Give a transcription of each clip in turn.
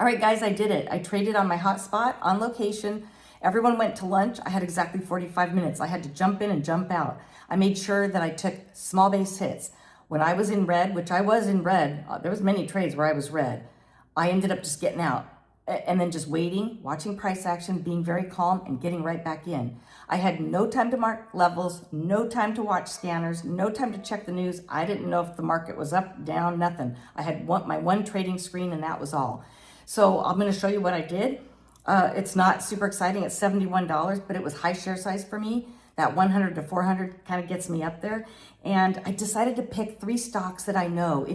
right, guys, I did it. I traded on my hotspot on location. Everyone went to lunch. I had exactly 45 minutes. I had to jump in and jump out. I made sure that I took small base hits. When I was in red, which I was in red, there was many trades where I was red. I ended up just getting out and then just waiting, watching price action, being very calm and getting right back in. I had no time to mark levels, no time to watch scanners, no time to check the news. I didn't know if the market was up, down, nothing. I had my one trading screen and that was all. So I'm going to show you what I did. It's not super exciting. It's $71, but it was high share size for me. That 100 to 400 kind of gets me up there. And I decided to pick 3 stocks that I know.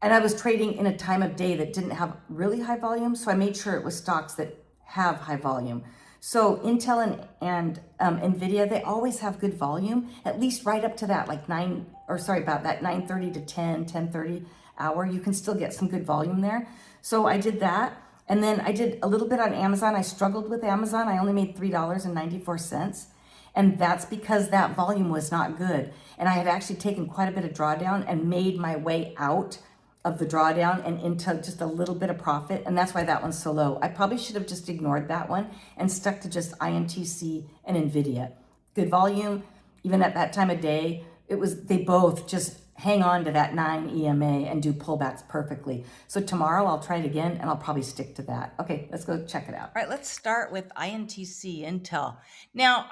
And I was trading in a time of day that didn't have really high volume. So I made sure it was stocks that have high volume. So Intel and NVIDIA, they always have good volume, at least right up to that, like about that 9:30 to 10:30 hour. You can still get some good volume there. So I did that. And then I did a little bit on Amazon. I struggled with Amazon. I only made $3.94. And that's because that volume was not good. And I had actually taken quite a bit of drawdown and made my way out of the drawdown and into just a little bit of profit. And that's why that one's so low. I probably should have just ignored that one and stuck to just INTC and NVIDIA. Good volume, even at that time of day. They both just hang on to that 9 EMA and do pullbacks perfectly. So tomorrow I'll try it again and I'll probably stick to that. Okay, let's go check it out. All right, let's start with INTC, Intel. Now,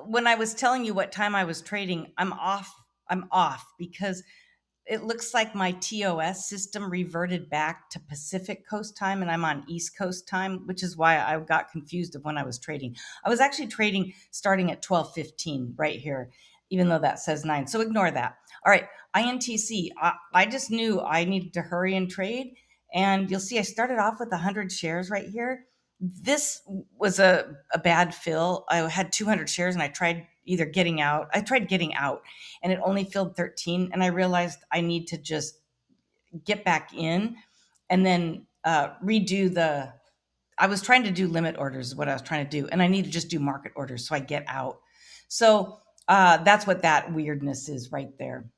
when I was telling you what time I was trading, I'm off because it looks like my TOS system reverted back to Pacific Coast time and I'm on East Coast time, which is why I got confused of when I was trading. I was actually trading starting at 12:15 right here, even though that says 9. So ignore that. All right, INTC. I just knew I needed to hurry and trade. And you'll see I started off with 100 shares right here. This was a bad fill. I had 200 shares and I tried getting out and it only filled 13. And I realized I need to just get back in and then I was trying to do limit orders is what I was trying to do. And I need to just do market orders so I get out. So that's what that weirdness is right there.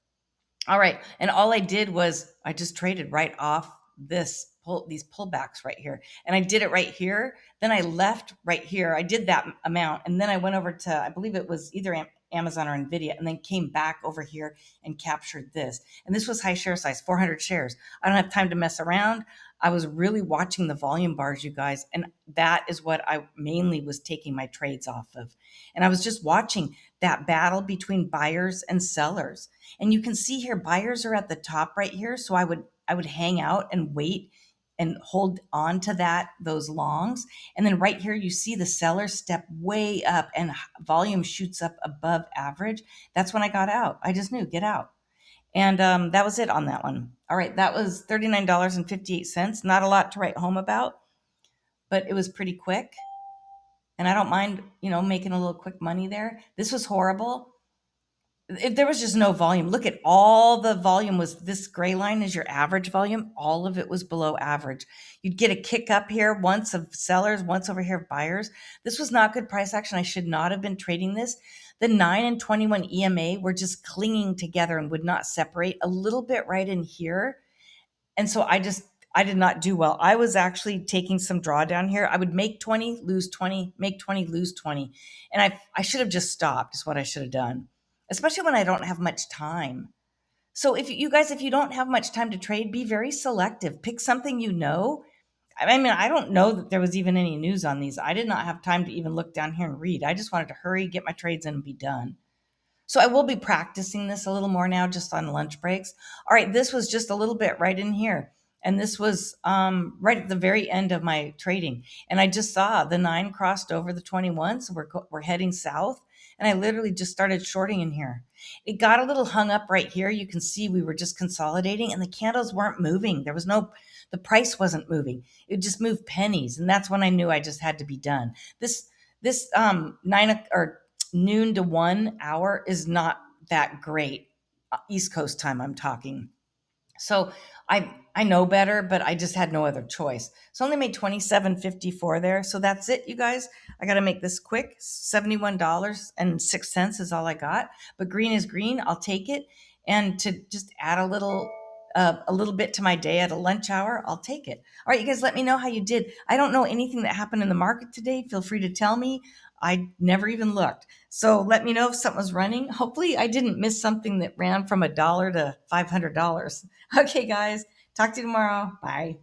All right. And all I did was I just traded right off these pullbacks right here. And I did it right here. Then I left right here. I did that amount. And then I went over to, I believe it was either Amazon or NVIDIA, and then came back over here and captured this. And this was high share size, 400 shares. I don't have time to mess around. I was really watching the volume bars, you guys. And that is what I mainly was taking my trades off of. And I was just watching that battle between buyers and sellers. And you can see here, buyers are at the top right here. So I would hang out and wait and hold on to those longs. And then right here, you see the sellers step way up and volume shoots up above average. That's when I got out. I just knew, get out. And that was it on that one. All right, that was $39.58. Not a lot to write home about, but it was pretty quick. And I don't mind, making a little quick money there. This was horrible. There was just no volume. Look at all the volume this gray line is your average volume. All of it was below average. You'd get a kick up here once of sellers, once over here of buyers. This was not good price action. I should not have been trading this. The 9 and 21 EMA were just clinging together and would not separate a little bit right in here. And so I did not do well. I was actually taking some drawdown here. I would make 20, lose 20, make 20, lose 20. And I should have just stopped is what I should have done, especially when I don't have much time. So if you don't have much time to trade, be very selective. Pick something you know. I mean, I don't know that there was even any news on these. I did not have time to even look down here and read. I just wanted to hurry, get my trades in and be done. So I will be practicing this a little more now just on lunch breaks. All right, this was just a little bit right in here. And this was right at the very end of my trading. And I just saw the 9 crossed over the 21. So we're heading south. And I literally just started shorting in here. It got a little hung up right here. You can see we were just consolidating and the candles weren't moving. The price wasn't moving. It just moved pennies. And that's when I knew I just had to be done. This noon to 1 hour is not that great. East Coast time, I'm talking. So I know better, but I just had no other choice. So I only made $27.54 there. So that's it, you guys. I got to make this quick. $71.06 is all I got. But green is green. I'll take it. And to just add a little a little bit to my day at a lunch hour, I'll take it. All right, you guys, let me know how you did. I don't know anything that happened in the market today. Feel free to tell me. I never even looked. So let me know if something was running. Hopefully, I didn't miss something that ran from $1 to $500. Okay, guys, talk to you tomorrow. Bye.